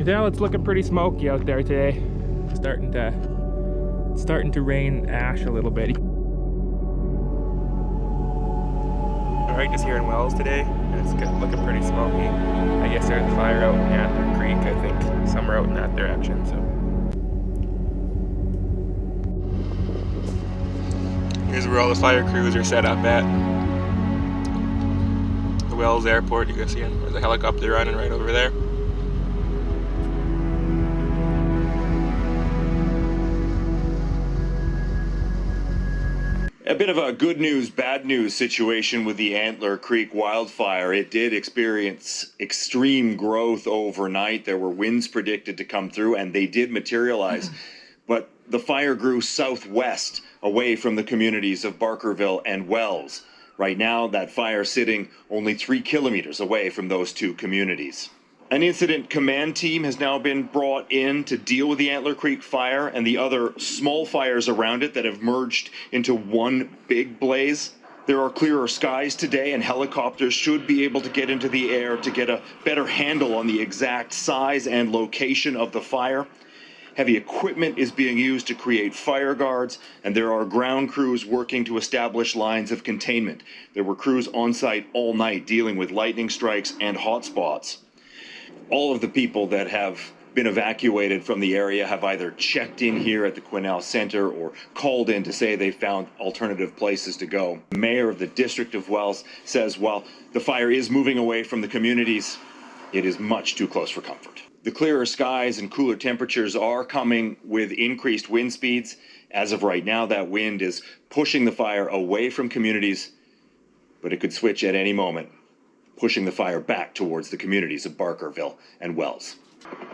tell it's looking pretty smoky out there today. Starting to rain ash a little bit. Alright, just here in Wells today, and it's looking pretty smoky. I guess there's a fire out in Antler Creek, I think. Somewhere out in that direction, so. Here's where all the fire crews are set up at. The Wells Airport, you can see it. There's a helicopter running right over there. A bit of a good news, bad news situation with the Antler Creek wildfire. It did experience extreme growth overnight. There were winds predicted to come through, and they did materialize. But the fire grew southwest, away from the communities of Barkerville and Wells. Right now, that fire sitting only 3 kilometers away from those two communities. An incident command team has now been brought in to deal with the Antler Creek fire and the other small fires around it that have merged into one big blaze. There are clearer skies today, and helicopters should be able to get into the air to get a better handle on the exact size and location of the fire. Heavy equipment is being used to create fire guards, and there are ground crews working to establish lines of containment. There were crews on site all night dealing with lightning strikes and hotspots. All of the people that have been evacuated from the area have either checked in here at the Quesnel Center or called in to say they found alternative places to go. The mayor of the District of Wells says while the fire is moving away from the communities, it is much too close for comfort. The clearer skies and cooler temperatures are coming with increased wind speeds. As of right now, that wind is pushing the fire away from communities, but it could switch at any moment, pushing the fire back towards the communities of Barkerville and Wells.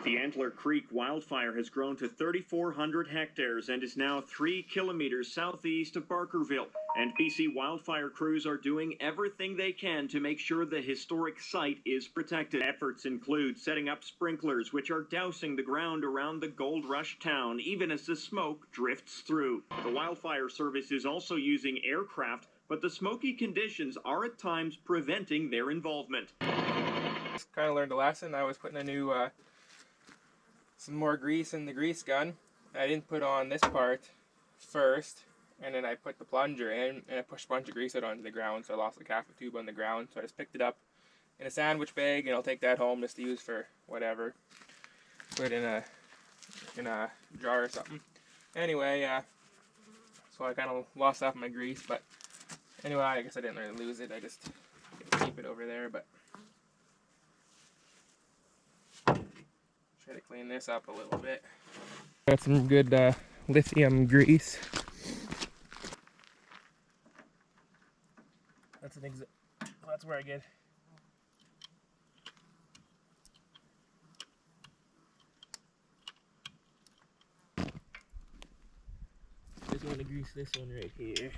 The Antler Creek wildfire has grown to 3,400 hectares and is now 3 kilometers southeast of Barkerville. And BC wildfire crews are doing everything they can to make sure the historic site is protected. Efforts include setting up sprinklers, which are dousing the ground around the Gold Rush town, even as the smoke drifts through. The wildfire service is also using aircraft, but the smoky conditions are at times preventing their involvement. Just kind of learned a lesson. I was putting a new, some more grease in the grease gun. I didn't put on this part first, and then I put the plunger in, and I pushed a bunch of grease out onto the ground, so I lost the cap tube on the ground. So I just picked it up in a sandwich bag, and I'll take that home just to use for whatever. Put it in a jar or something. Anyway, so I kind of lost half my grease, but anyway, I guess I didn't really lose it. I just keep it over there, but try to clean this up a little bit. Got some good lithium grease. That's where I get. Just want to grease this one right here.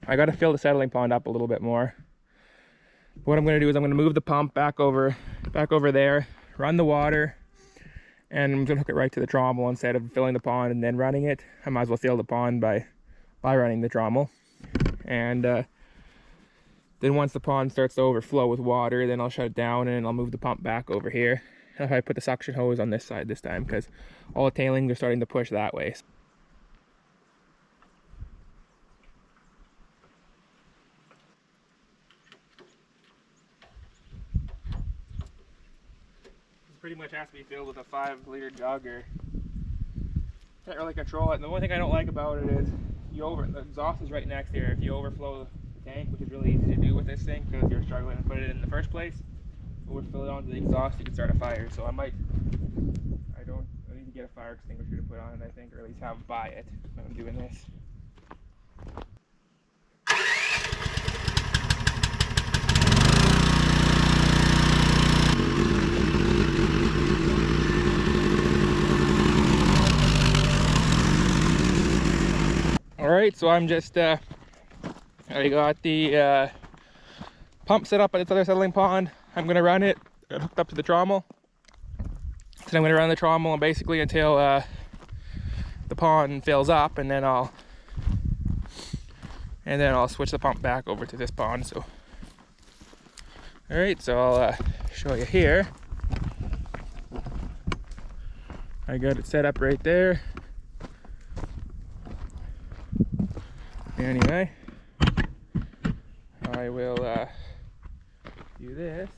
I got to fill the settling pond up a little bit more. What I'm going to do is I'm going to move the pump back over there, run the water, and I'm going to hook it right to the trommel instead of filling the pond and then running it. I might as well fill the pond by running the trommel. And then once the pond starts to overflow with water, then I'll shut it down and I'll move the pump back over here. And if I put the suction hose on this side this time, because all the tailings are starting to push that way. Pretty much has to be filled with a 5-liter jug, or can't really control it. And the one thing I don't like about it is the exhaust is right next here. If you overflow the tank, which is really easy to do with this thing because you're struggling to put it in the first place, overfill it onto the exhaust, you can start a fire. So I need to get a fire extinguisher to put on it, I think, or at least have buy it when I'm doing this. Alright, so I'm just, I got the pump set up at this other settling pond. I'm going to run it, hooked up to the trommel. So I'm going to run the trommel and basically until the pond fills up, and then I'll switch the pump back over to this pond. So all right, so I'll show you here. I got it set up right there. Anyway, I will do this.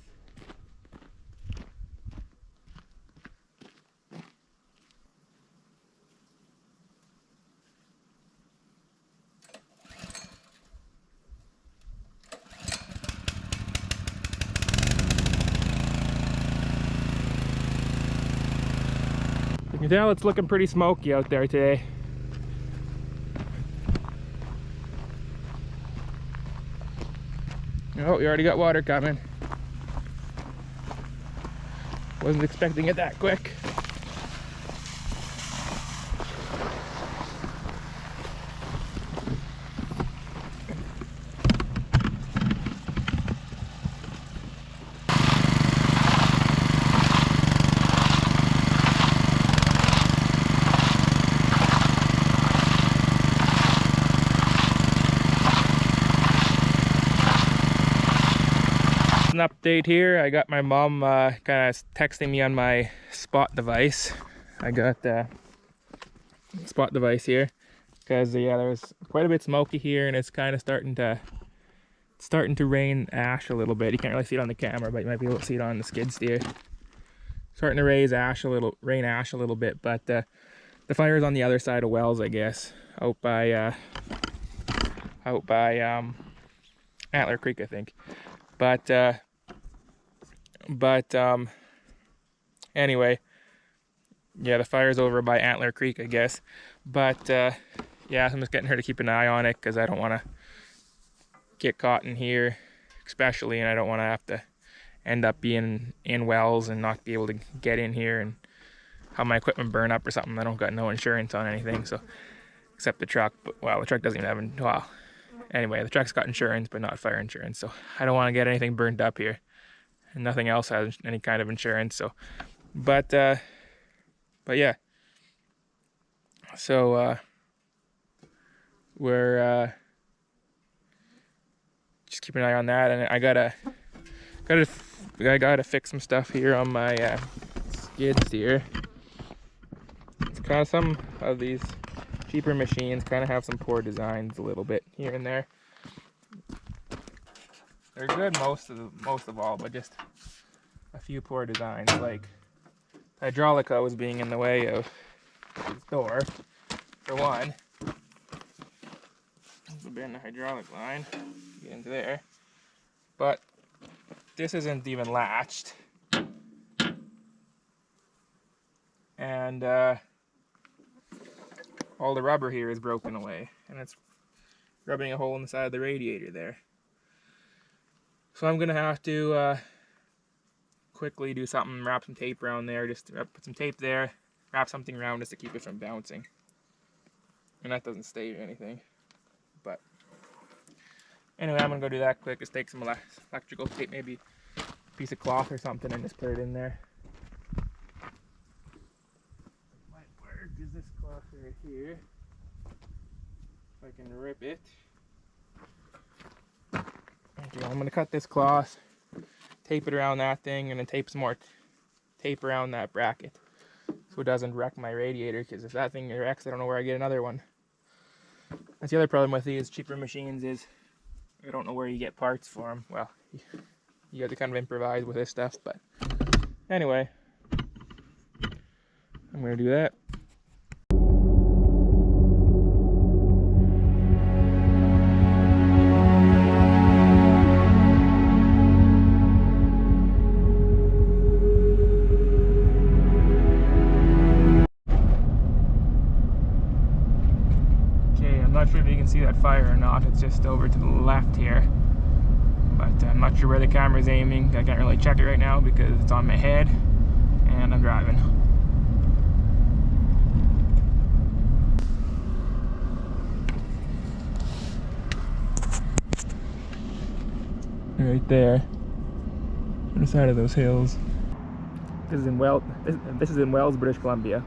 You can tell it's looking pretty smoky out there today. Oh, you already got water coming. Wasn't expecting it that quick. An update here. I got my mom kind of texting me on my Spot device. I got the Spot device here because yeah, there's quite a bit smoky here, and it's kind of starting to rain ash a little bit. You can't really see it on the camera, but you might be able to see it on the skid steer. Starting to rain ash a little bit, but the fire is on the other side of Wells, I guess, out by Antler Creek, I think. But anyway, yeah, the fire's over by Antler Creek, I guess. But yeah, I'm just getting her to keep an eye on it because I don't want to get caught in here, especially, and I don't want to have to end up being in Wells and not be able to get in here and have my equipment burn up or something. I don't got no insurance on anything, so except the truck. But well, the truck doesn't even have well. Anyway, the truck's got insurance, but not fire insurance, so I don't want to get anything burned up here. And nothing else has any kind of insurance, so. But yeah. So we're just keep an eye on that, and I gotta fix some stuff here on my skid steer. It's kind of some of these cheaper machines kind of have some poor designs a little bit here and there. They're good most of all, but just a few poor designs. Like Hydraulica was being in the way of this door, for one. There's been a hydraulic line get into there, but this isn't even latched, and all the rubber here is broken away, and it's rubbing a hole in the side of the radiator there. So I'm gonna have to quickly do something, wrap some tape around there, just put some tape there, wrap something around just to keep it from bouncing. And that doesn't stay or anything. But anyway, I'm gonna go do that quick. Just take some electrical tape, maybe a piece of cloth or something, and just put it in there. Where is this cloth right here? If I can rip it. Okay, I'm gonna cut this cloth, tape it around that thing, and then tape some more tape around that bracket so it doesn't wreck my radiator, because if that thing wrecks, I don't know where I get another one. That's the other problem with these cheaper machines, is I don't know where you get parts for them. Well, you have to kind of improvise with this stuff, but anyway, I'm gonna do that. I'm not sure if you can see that fire or not. It's just over to the left here, but I'm not sure where the camera's aiming. I can't really check it right now because it's on my head and I'm driving. Right there on the side of those hills. This is in Wells, British Columbia.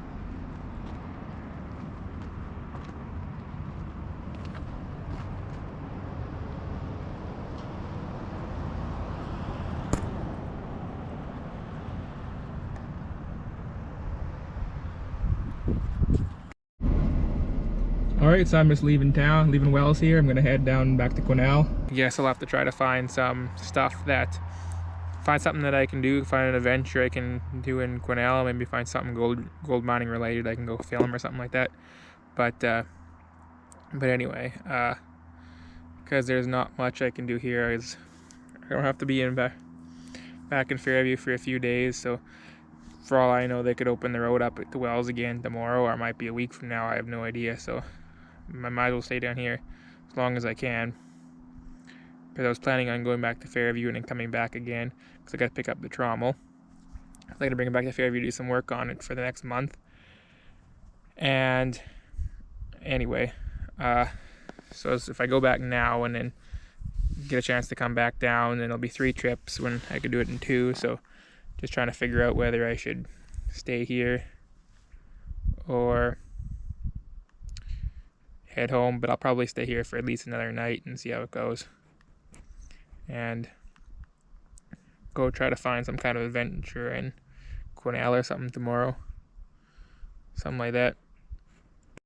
Alright, so I'm just leaving town, leaving Wells here. I'm gonna head down back to Quesnel. I guess I'll have to try to find some stuff find something that I can do, find an adventure I can do in Quesnel, maybe find something gold mining related I can go film or something like that. But anyway, because there's not much I can do here. I don't have to be back in Fairview for a few days, so for all I know, they could open the road up to Wells again tomorrow, or it might be a week from now. I have no idea, so I might as well stay down here as long as I can, because I was planning on going back to Fairview and then coming back again, because I got to pick up the trommel. I got to bring it back to Fairview to do some work on it for the next month. And anyway, so if I go back now and then get a chance to come back down, then it'll be 3 trips when I could do it in 2. So just trying to figure out whether I should stay here or head home, but I'll probably stay here for at least another night and see how it goes, and go try to find some kind of adventure in Quesnel or something tomorrow, something like that.